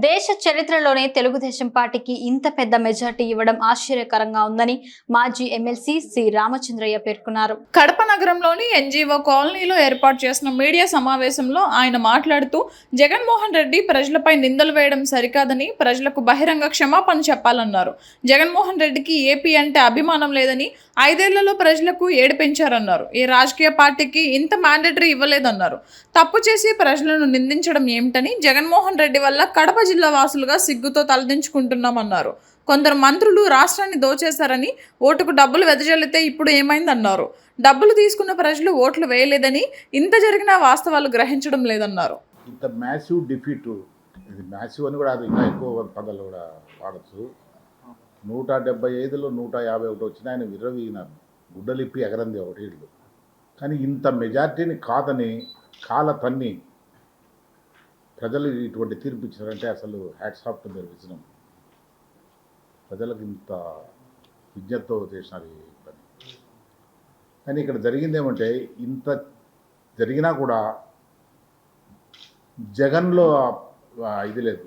దేశ చరిత్రలోనే తెలుగుదేశం పార్టీకి ఇంత పెద్ద మెజార్టీ ఇవ్వడం ఆశ్చర్యకరంగా ఉందని మాజీ ఎమ్మెల్సీ సి రామచంద్రయ్య పేర్కొన్నారు. కడప నగరంలోని ఎన్జీఓ కాలనీలో ఏర్పాటు చేసిన మీడియా సమావేశంలో ఆయన మాట్లాడుతూ జగన్మోహన్ రెడ్డి ప్రజలపై నిందలు వేయడం సరికాదని, ప్రజలకు బహిరంగ క్షమాపణ చెప్పాలన్నారు. జగన్మోహన్ రెడ్డికి ఏపీ అంటే అభిమానం లేదని, 5 ఏళ్లలో ప్రజలకు ఏడిపించారన్నారు. ఈ రాజకీయ పార్టీకి ఇంత మ్యాండేటరీ ఇవ్వలేదన్నారు. తప్పు చేసి ప్రజలను నిందించడం ఏమిటని, జగన్మోహన్ రెడ్డి వల్ల కడప జిల్లా వాసులుగా సిగ్గుతో తలదించుకుంటున్నామన్నారు. కొందరు మంత్రులు రాష్ట్రాన్ని దోచేశారని, ఓటుకు డబ్బులు వెదజల్లితే ఇప్పుడు ఏమైందన్నారు. డబ్బులు తీసుకున్న ప్రజలు ఓట్లు వేయలేదని, ఇంత జరిగినా వాస్తవాలు గ్రహించడం లేదన్నారు. ఇంత మ్యాసివ్ డిఫీట్, ఇది మ్యాసివ్ అని కూడా అది ఇంకా ఎక్కువ పదాలు కూడా వాడచ్చు. 175లో 151 వచ్చిన ఆయన విర్రవీగినారు, గుడ్డలిప్పి ఎగరంది ఒకటి ఇళ్ళు. కానీ ఇంత మెజార్టీని కాదని కాల తన్ని ప్రజలు ఇటువంటి తీర్పు ఇచ్చారంటే అసలు హ్యాట్స్ ఆఫ్ టు దేర్ విజనం. ప్రజలకు ఇంత విజ్ఞతతో చేసినారు ఈ పని. కానీ ఇక్కడ జరిగింది ఏమంటే, ఇంత జరిగినా కూడా జగన్లో ఇది లేదు.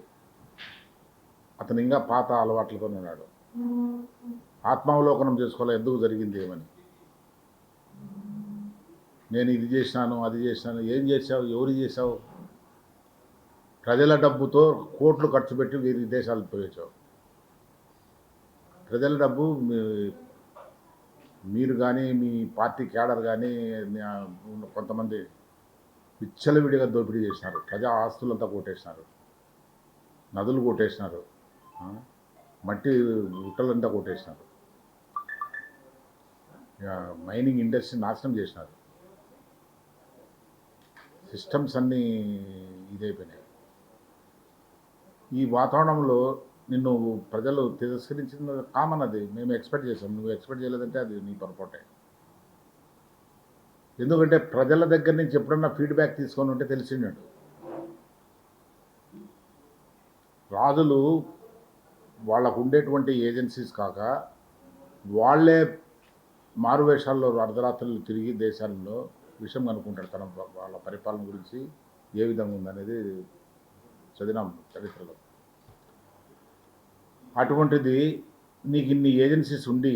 అతను ఇంకా పాత అలవాట్లతోనే ఉన్నాడు. ఆత్మావలోకనం చేసుకోవాలి, ఎందుకు జరిగింది ఏమని. నేను ఇది చేసినాను, అది చేసినాను. ఏం చేశావు, ఎవరు చేశావు? ప్రజల డబ్బుతో కోట్లు ఖర్చు పెట్టి వేరే దేశాలకు పోయించావు. ప్రజల డబ్బు మీరు కానీ, మీ పార్టీ క్యాడర్ కానీ కొంతమంది విచ్చలవిడిగా దోపిడీ చేసినారు. ప్రజా ఆస్తులంతా కొట్టేసినారు, నదులు కొట్టేసినారు, మట్టి గుట్టలంతా కొట్టేసినారు, మైనింగ్ ఇండస్ట్రీ నాశనం చేసినారు. సిస్టమ్స్ అన్నీ ఇదైపోయినాయి. ఈ వాతావరణంలో నిన్ను ప్రజలు తిరస్కరించిన కామన్. అది మేము ఎక్స్పెక్ట్ చేసాం, నువ్వు ఎక్స్పెక్ట్ చేయలేదంటే అది నీ పొరపాటే. ఎందుకంటే ప్రజల దగ్గర నుంచి ఎప్పుడన్నా ఫీడ్బ్యాక్ తీసుకొని ఉంటే తెలిసిండు. రాజులు వాళ్ళకు ఉండేటువంటి ఏజెన్సీస్ కాక వాళ్ళే మారువేషాల్లో అర్ధరాత్రులు తిరిగి దేశాల్లో విషయం కనుక్కుంటాడు. తన వాళ్ళ పరిపాలన గురించి ఏ విధంగా ఉందనేది చదివినాం చరిత్రలో. అటువంటిది నీకు ఇన్ని ఏజెన్సీస్ ఉండి,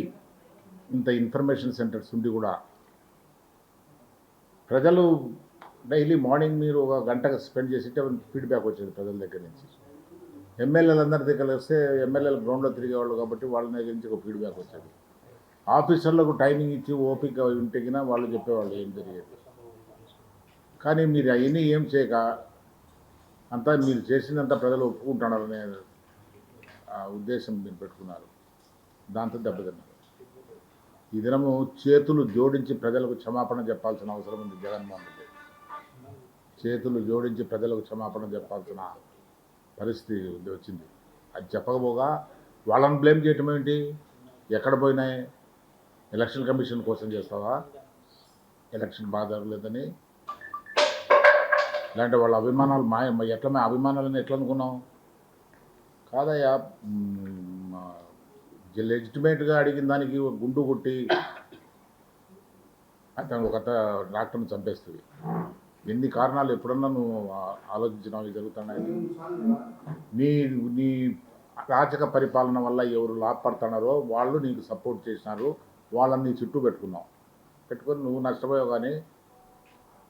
ఇంత ఇన్ఫర్మేషన్ సెంటర్స్ ఉండి కూడా ప్రజలు డైలీ మార్నింగ్ మీరు 1 గంట స్పెండ్ చేసింటే ఫీడ్బ్యాక్ వచ్చేది ప్రజల దగ్గర నుంచి. ఎమ్మెల్యేలందరి దగ్గర వస్తే ఎమ్మెల్యేలు గ్రౌండ్లో తిరిగేవాళ్ళు కాబట్టి వాళ్ళ దగ్గర నుంచి ఒక ఫీడ్బ్యాక్ వచ్చేది. ఆఫీసర్లకు టైమింగ్ ఇచ్చి ఓపిక ఉంటేగిన వాళ్ళు చెప్పేవాళ్ళు ఏం జరిగేది. కానీ మీరు అవన్నీ ఏం చేయక అంతా మీరు చేసిందంతా ప్రజలు ఒప్పుకుంటున్నారనే ఉద్దేశం మీరు పెట్టుకున్నారు. దాంతో దెబ్బతిన్నారు. ఈ దినము చేతులు జోడించి ప్రజలకు క్షమాపణ చెప్పాల్సిన అవసరం ఉంది జగన్మోహన్ రెడ్డి. చేతులు జోడించి ప్రజలకు క్షమాపణ చెప్పాల్సిన పరిస్థితి వచ్చింది. అది చెప్పకపోగా వాళ్ళని బ్లేమ్ చేయటం ఏంటి? ఎక్కడ పోయినాయి? ఎలక్షన్ కమిషన్ కోసం చేస్తావా? ఎలక్షన్ బాగా జరగలేదని, ఇలాంటి వాళ్ళ అభిమానాలు ఎట్లా అభిమానాలను ఎట్లా అనుకున్నాం? కాదయ్యా, లెజిటిమేట్గా అడిగిన దానికి గుండు కొట్టి అతను ఒక డాక్టర్ని చంపేస్తుంది. ఎన్ని కారణాలు ఎప్పుడన్నా నువ్వు ఆలోచించినావు జరుగుతున్నాయి? నీ నీ అరాచక పరిపాలన వల్ల ఎవరు లాభపడుతున్నారో వాళ్ళు నీకు సపోర్ట్ చేసినారు, వాళ్ళని నీ చుట్టూ పెట్టుకొని నువ్వు నష్టపోయావు. కానీ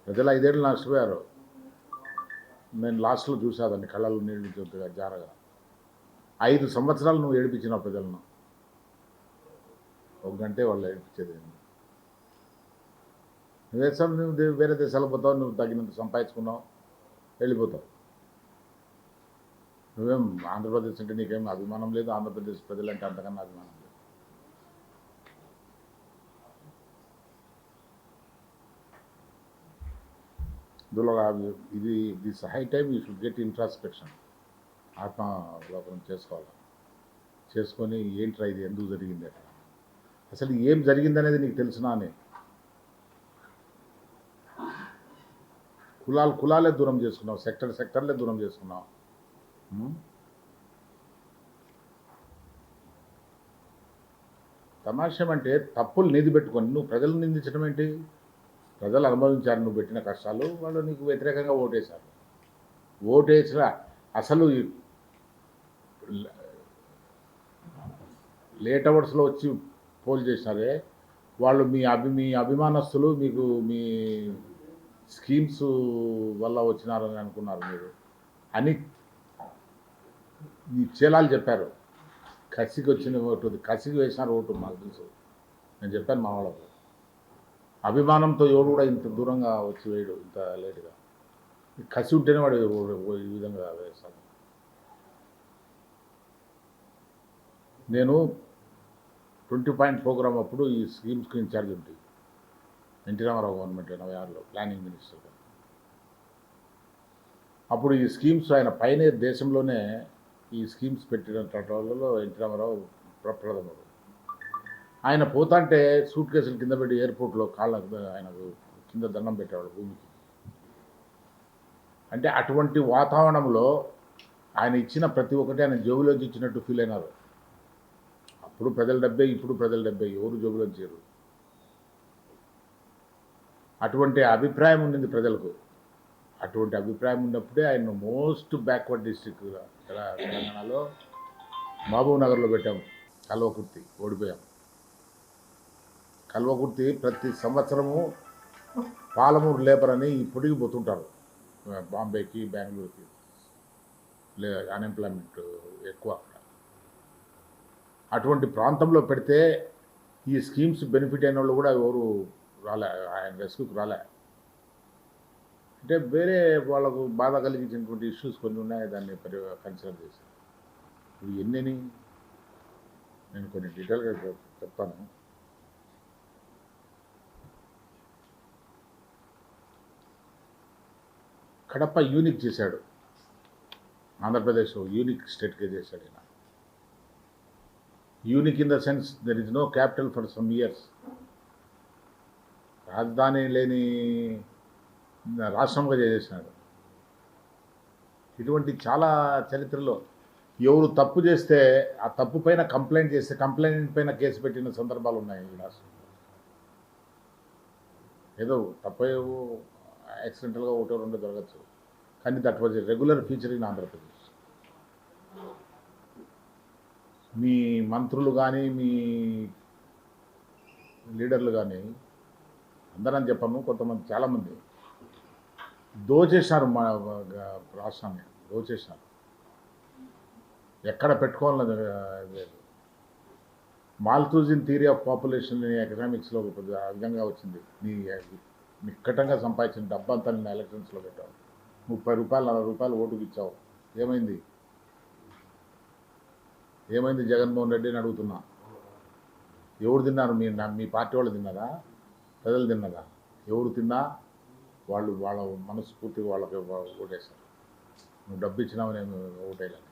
ప్రజలు 5 ఏళ్ళు నష్టపోయారు. నేను లాస్ట్లో చూసాదాన్ని కళ్ళల్లో నీళ్ళు చూద్దుగా జారగా. 5 సంవత్సరాలు నువ్వు ఏడిపించినావు ప్రజలను. 1 గంటే వాళ్ళు ఏడిపించేది. నువ్వు వేరే దేశాలకు పోతావు, నువ్వు తగినంత సంపాదించుకున్నావు, వెళ్ళిపోతావు. నువ్వేం ఆంధ్రప్రదేశ్ అంటే నీకేం అభిమానం లేదు? ఆంధ్రప్రదేశ్ ప్రజలంటే అంతకన్నా అభిమానం లేదు. ఇందులో ఇది this high time you should get introspection. ఆత్మావలోకనం చేసుకొని ఏంట్రా ఇది, ఎందుకు జరిగింది, అక్కడ అసలు ఏం జరిగిందనేది నీకు తెలిసినా అని. కులాలే దూరం చేసుకున్నావు, సెక్టర్లే దూరం చేసుకున్నావు. తమాషం అంటే తప్పులు నిధి పెట్టుకొని నువ్వు ప్రజలను నిందించడం ఏంటి? ప్రజలు అనుభవించారు నువ్వు పెట్టిన కష్టాలు. వాళ్ళు నీకు వ్యతిరేకంగా ఓటేశారు. ఓటేసిన అసలు లేట్ అవర్స్లో వచ్చి పోల్ చేసినారే వాళ్ళు మీ అభిమానస్తులు మీకు మీ స్కీమ్స్ వల్ల వచ్చినారని అనుకున్నారు మీరు అని ఈ చేలాలు చెప్పారు. కసికి వచ్చిన ఓటు, కసికి వేసినారు ఓటు నాకు తెలుసు. నేను చెప్పాను మా వాళ్ళకు, అభిమానంతో ఎవడు కూడా ఇంత దూరంగా వచ్చి వేయడు ఇంత లేటుగా. కసి ఉంటేనే వాడు ఈ విధంగా వేస్తాడు. నేను 20 పాయింట్ ప్రోగ్రామ్ అప్పుడు ఈ స్కీమ్స్కి ఇన్ఛార్జ్ ఉంటుంది ఎన్టీ రామారావు గవర్నమెంట్ 86లో ప్లానింగ్ మినిస్టర్గా. అప్పుడు ఈ స్కీమ్స్ ఆయన పైనే దేశంలోనే ఈ స్కీమ్స్ పెట్టిన వాళ్ళలో ఎన్టీ రామారావు ప్రప్రథముడు. ఆయన పోతాంటే సూట్ కేసులు కింద పెట్టి ఎయిర్పోర్ట్లో ఆయనకు కింద దండం పెట్టేవాడు భూమికి. అంటే అటువంటి వాతావరణంలో ఆయన ఇచ్చిన ప్రతి ఒక్కటి ఆయన జోబులోంచి ఇచ్చినట్టు ఫీల్ అయినారు. అప్పుడు ప్రజల డబ్బే, ఇప్పుడు ప్రజల డబ్బే, ఎవరు జోబులోంచి చేయరు. అటువంటి అభిప్రాయం ఉండింది ప్రజలకు. అటువంటి అభిప్రాయం ఉన్నప్పుడే ఆయన మోస్ట్ బ్యాక్వర్డ్ డిస్ట్రిక్ట్ తెలంగాణలో మహబూబ్ నగర్లో పెట్టాము. కల్వకుర్తి ఓడిపోయాం. కల్వకుర్తి ప్రతి సంవత్సరము పాలమూరు లేబర్ అని ఇప్పటికి పోతుంటారు బాంబేకి, బెంగళూరుకి. అన్ఎంప్లాయ్మెంట్ ఎక్కువ అక్కడ. అటువంటి ప్రాంతంలో పెడితే ఈ స్కీమ్స్ బెనిఫిట్ అయిన వాళ్ళు కూడా ఎవరు రాలే, ఆయన రెస్క్యూకి రాలే. అంటే వేరే వాళ్ళకు బాధ కలిగించినటువంటి ఇష్యూస్ కొన్ని ఉన్నాయి, దాన్ని కన్సిడర్ చేశాను. ఇవి ఎన్నని నేను కొన్ని డీటెయిల్గా చెప్తాను. కడప యూనిక్ చేశాడు, ఆంధ్రప్రదేశ్ యూనిక్ స్టేట్గా చేశాడు ఈయన. Unique in the sense there is no capital for some years. రాజధాని లేని రాష్ట్రంగా చేసేసినాడు. ఇటువంటి చాలా చరిత్రలో ఎవరు తప్పు చేస్తే ఆ తప్పు పైన కంప్లైంట్ చేస్తే కంప్లైంట్ పైన కేసు పెట్టిన సందర్భాలు ఉన్నాయి ఈ రాష్ట్రంలో. ఏదో తప్పు యాక్సిడెంటల్గా ఒకటో రెండో జరగచ్చు, కానీ that was a regular feature in Andhra Pradesh. మీ మంత్రులు కానీ మీ లీడర్లు కానీ అందరని చెప్పాము, కొంతమంది చాలామంది దోచేసినారు మా రాష్ట్రాన్ని, దోచేసినారు. ఎక్కడ పెట్టుకోవాలని లేదు. మాల్థూజిన్ థియరీ ఆఫ్ పాపులేషన్ ఎకనామిక్స్లో ఆ విధంగా వచ్చింది. నీ నిక్కటంగా సంపాదించిన డబ్బంతా నిన్న ఎలక్షన్స్లో పెట్టావు. 30 రూపాయలు 40 రూపాయలు ఓటుకి ఇచ్చావు. ఏమైంది జగన్మోహన్ రెడ్డి అని అడుగుతున్నా. ఎవరు తిన్నారు? మీ పార్టీ వాళ్ళు తిన్నారా? ప్రజలు తిన్నారా? ఎవరు తిన్నా వాళ్ళు వాళ్ళ మనస్ఫూర్తిగా వాళ్ళకి ఓటేశారు. నువ్వు డబ్బు ఇచ్చినావు, నేను ఓటేయాలని.